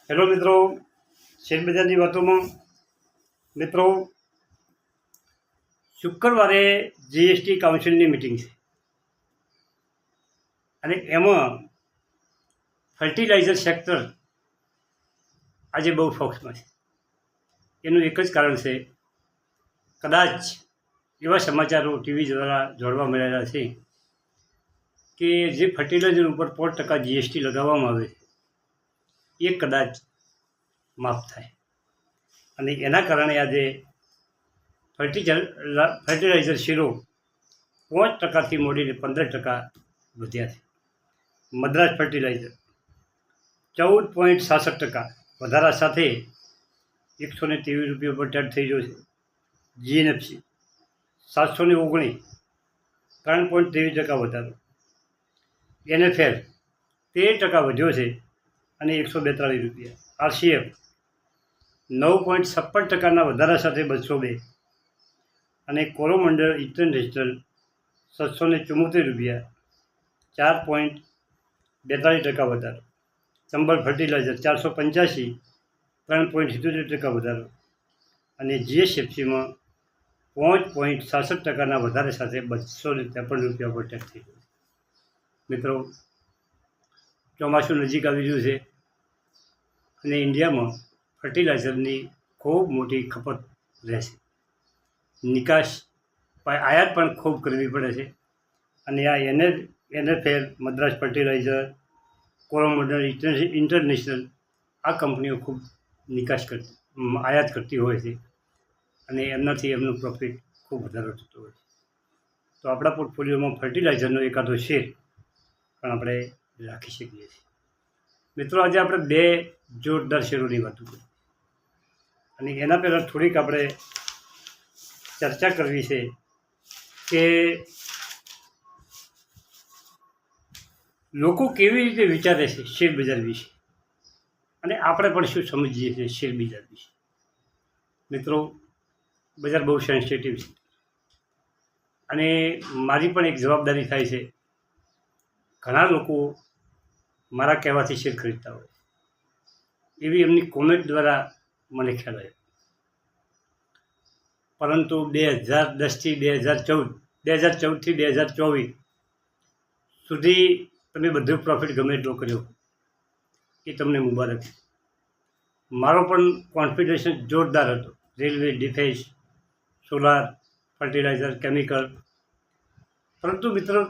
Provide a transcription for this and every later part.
Hello મિત્રો, શેરબજારની વાતોમાં મિત્રો, શુક્રવારે જીએસટી કાઉન્સિલની મિટિંગ છે અને એમાં ફર્ટિલાઇઝર સેક્ટર આજે બહુ ફોકસમાં છે. એનું એક જ કારણ છે, કદાચ એવા સમાચારો ટીવી દ્વારા જોડવા મળેલા છે કે જે ફર્ટિલાઇઝર ઉપર 5% જીએસટી લગાવવામાં આવે છે એ કદાચ માફ થાય અને એના કારણે આજે ફર્ટિલાઇઝર શેરો 5%થી મોડીને 15% વધ્યા છે. મદ્રાસ ફર્ટિલાઇઝર 14.66% વધારા સાથે 123 રૂપિયા પર ટન થઈ ગયો છે. જીએનએફસી 719 3.23% વધારો. એનએફએલ 13% વધ્યો છે અને 142 રૂપિયા. આરસીએફ 9.56%ના વધારા સાથે 202 અને કોરોમંડળ ઇન્ટરનેશનલ 774 રૂપિયા 4.42% વધારો. ચંબલ ફર્ટિલાઇઝર 485 3.77% વધારો અને જીએસએફસીમાં 5.66%ના વધારે સાથે 253 રૂપિયા પર ટન થઈ ગયું. મિત્રો, ચોમાસું નજીક આવી રહ્યું છે અને ઇન્ડિયામાં ફર્ટિલાઇઝરની ખૂબ મોટી ખપત રહેશે. નિકાસ આયાત પણ ખૂબ કરવી પડે છે અને આ NFL, Madras fertiliser, Coromandel international આ કંપનીઓ ખૂબ આયાત કરતી હોય છે અને એમનાથી એમનું પ્રોફિટ ખૂબ વધારો થતો હોય છે. તો આપણા પોર્ટફોલિયોમાં ફર્ટિલાઇઝરનો એકાદો શેર પણ આપણે રાખી શકીએ છીએ. મિત્રો, આજે આપણે બે જોરદાર શેરોની વાતો કરી અને એના પહેલાં થોડીક આપણે ચર્ચા કરવી છે કે લોકો કેવી રીતે વિચારે છે શેરબજાર વિશે અને આપણે પણ શું સમજીએ છીએ શેરબજાર વિશે. મિત્રો, બજાર બહુ સેન્સિટિવ છે અને મારી પણ એક જવાબદારી થાય છે. ઘણા લોકો મારા કહેવાથી શેર ખરીદતા હોય એવી એમની કોમેન્ટ દ્વારા મને ખ્યાલ આવ્યો. પરંતુ 2010થી 2014થી 2024 સુધી તમે બધું પ્રોફિટ ગમે એટલો કર્યો એ તમને મુબારક છે. મારો પણ કોન્ફિડન્સ જોરદાર હતો. Railway, defence, solar, fertiliser, chemical. પરંતુ મિત્રો,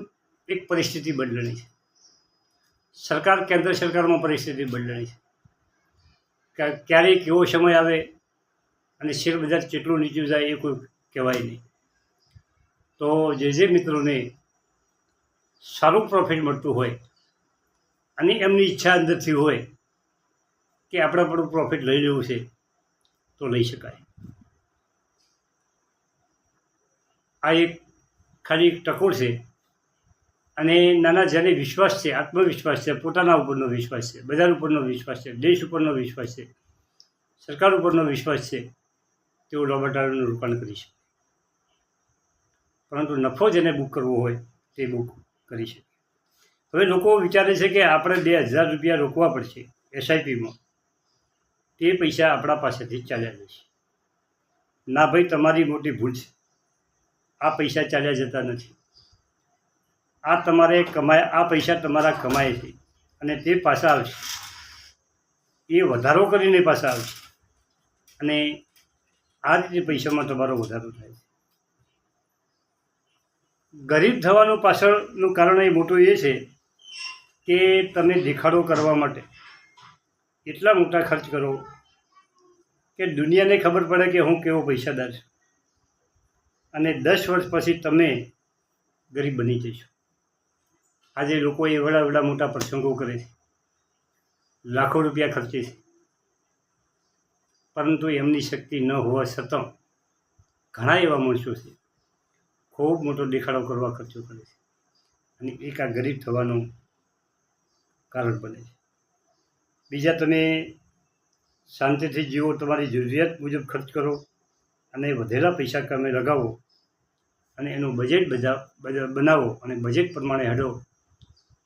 એક પરિસ્થિતિ બદલાણી છે. કેન્દ્ર સરકારમાં પરિસ્થિતિ બદલાણી છે. ક્યારેય કેવો સમય આવે અને શેરબજાર કેટલું નીચું જાય એ કોઈ કહેવાય નહીં. તો જે મિત્રોને સારું પ્રોફિટ મળતું હોય અને એમની ઈચ્છા અંદરથી હોય કે આપણે પણ પ્રોફિટ લઈ લેવું છે તો લઈ શકાય. આ એક ખાલી એક ટકોર છે અને નાના જેને વિશ્વાસ છે, આત્મવિશ્વાસ છે, પોતાના ઉપરનો વિશ્વાસ છે, બજાર ઉપરનો વિશ્વાસ છે, દેશ ઉપરનો વિશ્વાસ છે, સરકાર ઉપરનો વિશ્વાસ છે, તેઓ લાંબા ગાળાનું રોકાણ કરી શકે. પરંતુ નફો જેને બુક કરવો હોય તે બુક કરી શકે. હવે લોકો વિચારે છે કે આપણે 2000 રૂપિયા રોકવા પડશે એસઆઈપીમાં, તે પૈસા આપણા પાસેથી ચાલ્યા જશે. ના ભાઈ, તમારી મોટી ભૂલ છે. આ પૈસા ચાલ્યા જતા નથી. આ પૈસા તમારા કમાય છે અને તે પાછા આવશે. એ વધારો કરીને પાછા આવશે અને આ રીતે પૈસામાં તમારો વધારો થાય છે. ગરીબ થવાનું પાછળનું કારણ એ મોટું એ છે કે તમે દેખાડો કરવા માટે એટલા મોટા ખર્ચ કરો કે દુનિયાને ખબર પડે કે હું કેવો પૈસાદાર છું અને 10 વર્ષ પછી તમે ગરીબ બની જશો. આજે લોકો એવડા મોટા પ્રસંગો કરે છે, લાખો રૂપિયા ખર્ચે છે, પરંતુ એમની શક્તિ ન હોવા છતાં ઘણા એવા માણસો છે ખૂબ મોટો દેખાડો કરવા ખર્ચો કરે છે અને એક આ ગરીબ થવાનું કારણ બને છે. બીજા, તમે શાંતિથી જીવો, તમારી જરૂરિયાત મુજબ ખર્ચ કરો અને વધેલા પૈસા તમે લગાવો અને એનું બજેટ બનાવો અને બજેટ પ્રમાણે હડો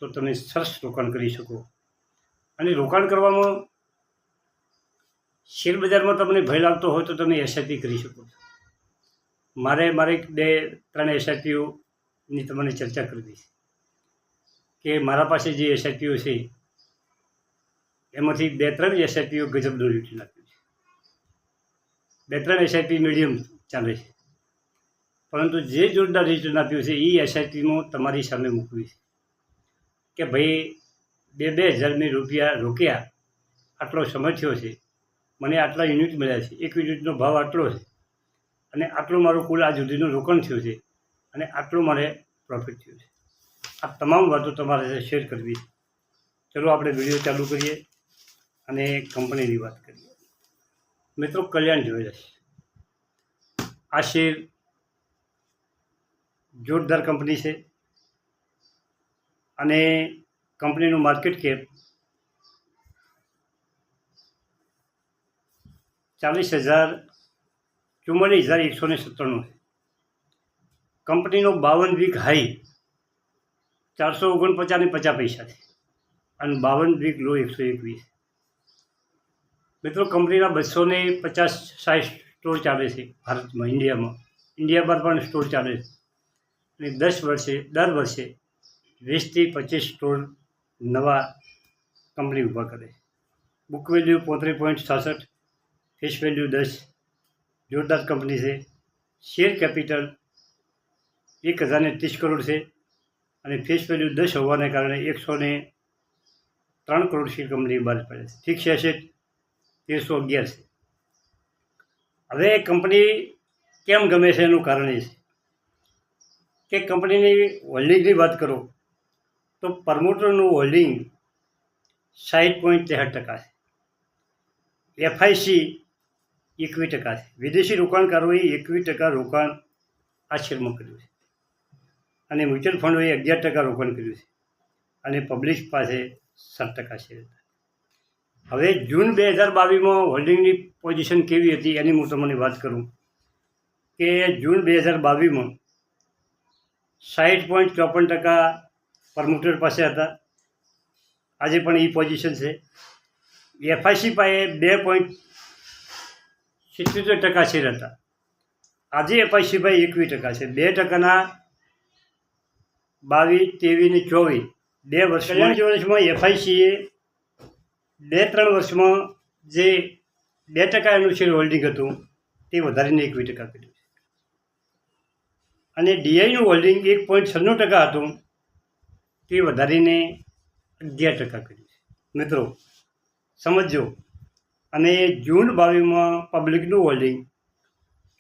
તો તમે સરસ રોકાણ કરી શકો. અને રોકાણ કરવામાં શેર બજારમાં તમને ભય લાગતો હોય તો તમે એસઆઈપી કરી શકો છો. મારે 2-3 એસઆઈપીઓની તમને ચર્ચા કરવી છે કે મારા પાસે જે એસઆઈપીઓ છે એમાંથી 2-3 એસઆઈપીઓ ગજબનું રિટર્ન આપ્યું છે. 2-3 એસઆઈપી મીડિયમ ચાલે છે, પરંતુ જે જોરદાર રિટર્ન આપ્યું છે એ એસઆઈપીમાં તમારી સામે મૂકવી છે કે ભાઈ 2,000 મેં રૂપિયા રોક્યા, આટલો સમય થયો છે, મને આટલા યુનિટ મળ્યા છે, એક યુનિટનો ભાવ આટલો છે અને આટલું મારું કુલ આ સુધીનું રોકાણ થયું છે અને આટલું મારે પ્રોફિટ થયું છે. આ તમામ વાતો તમારે શેર કરવી. ચલો આપણે વિડીયો ચાલુ કરીએ અને કંપનીની વાત કરીએ. મિત્રો, કલ્યાણ જ્વેલર્સ આ શેર જોરદાર કંપની છે અને કંપનીનું માર્કેટ કેપ 44,197 છે. કંપનીનો 52 વીક હાઈ 449.50 છે અને 52 વીક લો 121. મિત્રો, કંપનીના 250-60 સ્ટોર ચાલે છે ભારતમાં, ઇન્ડિયા બહાર પણ સ્ટોર ચાલે છે અને દર વર્ષે 20-25 સ્ટોર નવા કંપની ઊભા કરે છે. Book value 35.66, face value 10. જોરદાર કંપની છે. શેર કેપિટલ 1,030 કરોડ છે અને ફેસ વેલ્યુ 10 હોવાને કારણે 103 કરોડ શેર કંપની બહાર પડે છે. ફિક્સ એસેટ 1311 છે. હવે કંપની કેમ ગમે છે એનું કારણ એ છે કે કંપનીની હોલ્ડિંગની વાત કરો તો પ્રમોટરનું હોલ્ડિંગ 60.63% છે. એફઆઈસી 21% છે. વિદેશી રોકાણકારોએ 21% રોકાણ આ શેરમાં કર્યું છે અને મ્યુચ્યુઅલ ફંડોએ 11% રોકાણ કર્યું છે અને પબ્લિક પાસે 7% શેર હતા. હવે જૂન 2022માં હોલ્ડિંગની પોઝિશન કેવી હતી એની હું તમને વાત કરું કે જૂન 2022માં 60.54% પ્રમોટર પાસે હતા. આજે પણ એ પોઝિશન છે. એફઆઈસી પાસે 2.77% શેર હતા. આજે એફઆઈસી પાસે 21% છે. 2%ના 22, 23 ને 24 2 વર્ષમાં એફઆઈસીએ 2-3 વર્ષમાં જે 2% એનું શેર હોલ્ડિંગ હતું તે વધારીને 21% કર્યું છે અને ડીઆઈનું હોલ્ડિંગ 1.96% હતું તે વધારીને 11% કર્યું છે. મિત્રો, સમજો. અને જૂન 22માં પબ્લિકનું હોલ્ડિંગ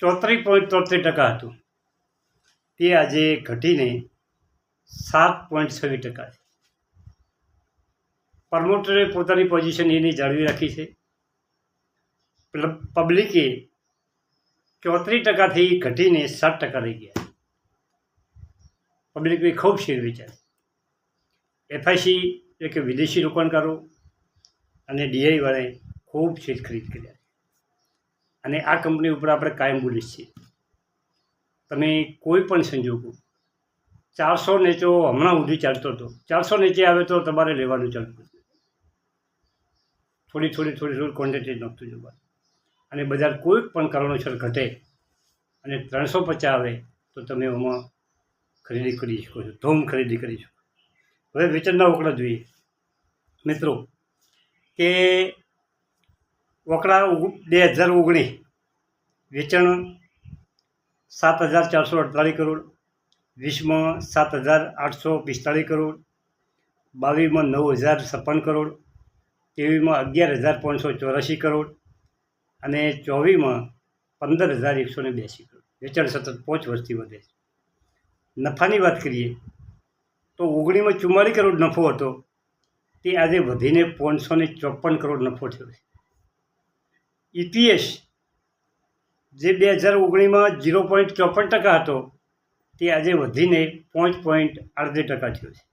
34.73% હતું તે આજે ઘટીને 7.26% છે. પ્રમોટરે પોતાની પોઝિશન એની જાળવી રાખી છે. પબ્લિકે 34%થી ઘટીને 7% રહી ગયા. પબ્લિકે ખૂબ શેર વેચ્યા. એફઆઈસી એટલે કે વિદેશી રોકાણકારો અને ડીઆઈવાળાએ ખૂબ શેર ખરીદ કર્યા અને આ કંપની ઉપર આપણે કાયમ બોલીએ છીએ. તમે કોઈ પણ સંજોગો 400 નીચો હમણાં સુધી ચાલતો હતો, 400 નીચે આવે તો તમારે લેવાનું ચાલુ કરવું. થોડી ક્વોન્ટિટી નહોતું જોવાનું અને બજાર કોઈ પણ કારણોસર ઘટે અને 350 આવે તો તમે એમાં ખરીદી કરી શકો છો, ધૂમ ખરીદી કરી શકો. હવે વેચાણના ઓકળા જોઈએ. મિત્રો, કે ઓકળા 2019 વેચાણ 7,448 કરોડ, 20માં 7,845 કરોડ, 22માં 9,056 કરોડ, 23માં 11,584 કરોડ અને 24માં 15,182 કરોડ. વેચાણ સતત 5 વર્ષથી વધે છે. નફાની વાત કરીએ તો 19માં 44 કરોડ નફો હતો તે આજે વધીને 554 કરોડ નફો થયો છે. ઈપીએસ જે 2019માં 0.54% હતો તે આજે વધીને 5.38% થયો છે.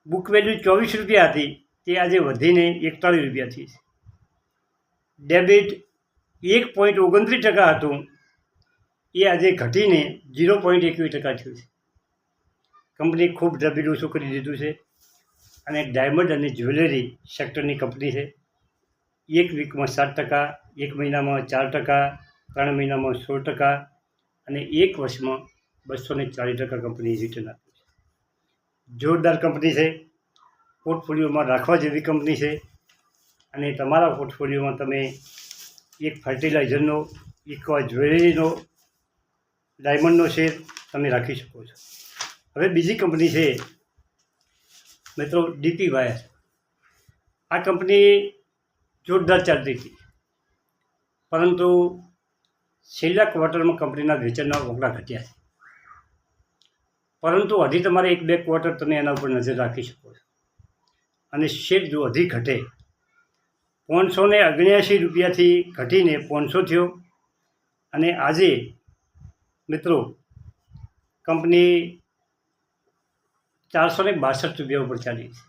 બુક વેલ્યુ 24 રૂપિયા હતી તે આજે વધીને 41 રૂપિયા થઈ છે. ડેબિટ 1.29% હતું એ આજે ઘટીને 0.21% થયું છે. કંપની ખૂબ ડેબિટ ઓછું કરી દીધું છે અને ડાયમંડ અને જ્વેલરી સેક્ટરની કંપની છે. એક વીકમાં 7%, એક મહિનામાં 4%, 3 મહિનામાં 16% અને એક વર્ષમાં 240% કંપનીએ રિટર્ન આપ્યું છે. જોરદાર કંપની છે, પોર્ટફોલિયોમાં રાખવા જેવી કંપની છે. અને તમારા પોર્ટફોલિયોમાં તમે એક ફર્ટિલાઇઝરનો, એક જ્વેલરીનો, ડાયમંડનો શેર તમે રાખી શકો છો. હવે બીજી કંપની છે મિત્રો ડીપી વાયર. આ કંપની જોરદાર ચાલતી હતી, પરંતુ છેલ્લા ક્વાર્ટરમાં કંપનીના વેચાણના આંકડા ઘટ્યા છે. પરંતુ હજી તમારે 1-2 ક્વાર્ટર તમે એના ઉપર નજર રાખી શકો છો. અને શેર જો હજી ઘટે, 579 રૂપિયાથી ઘટીને 500 થયો અને આજે મિત્રો કંપની 462 રૂપિયા ઉપર ચાલી છે.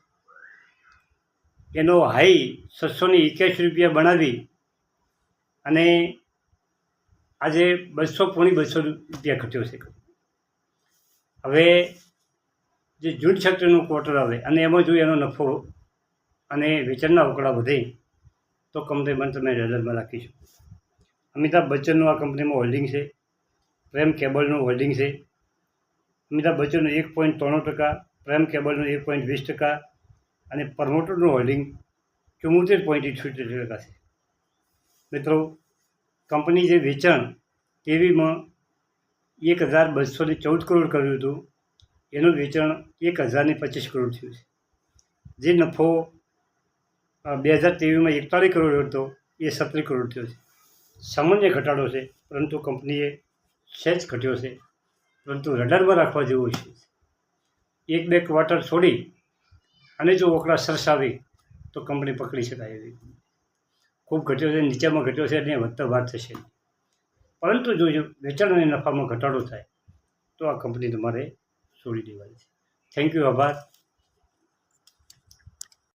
એનો હાઈ 681 રૂપિયા બનાવી અને આજે 200 રૂપિયા ઘટ્યો છે. હવે જે જૂન સેક્ટરનું ક્વાર્ટર આવે અને એમાં જો એનો નફો અને વેચાણના આંકડા વધે તો કંપની પણ તમે રેડરમાં રાખી શકો. અમિતાભ બચ્ચનનું આ કંપનીમાં હોલ્ડિંગ છે. પ્રેમ કેબલનું હોલ્ડિંગ છે. અમિતાભ બચ્ચનનું 1.93%, પ્રેમ કેબલનું 1.20% અને પ્રમોટરનું હોલ્ડિંગ 74.78% છે. મિત્રો કંપની જે વેચાણ ટીવીમાં 1214 કરોડ કર્યું હતું, એનું વેચાણ 1025 કરોડ થયું છે. જે નફો 2023માં 41 કરોડ હતો એ 17 કરોડ થયો છે. સામાન્ય ઘટાડો છે, પરંતુ કંપનીએ સહેજ ઘટ્યો છે, પરંતુ રડારમાં રાખવા જેવું છે. 1-2 ક્વાર્ટર છોડી અને જો ઓકળા સરસ આવે તો કંપની પકડી શકાય એવી. ખૂબ ઘટ્યો છે, નીચામાં ઘટ્યો છે અને વધતા વાર થશે. પરંતુ જો વેચાણ અને નફામાં ઘટાડો થાય તો આ કંપની તમારે છોડી દેવાની છે. થેન્ક યુ, આભાર.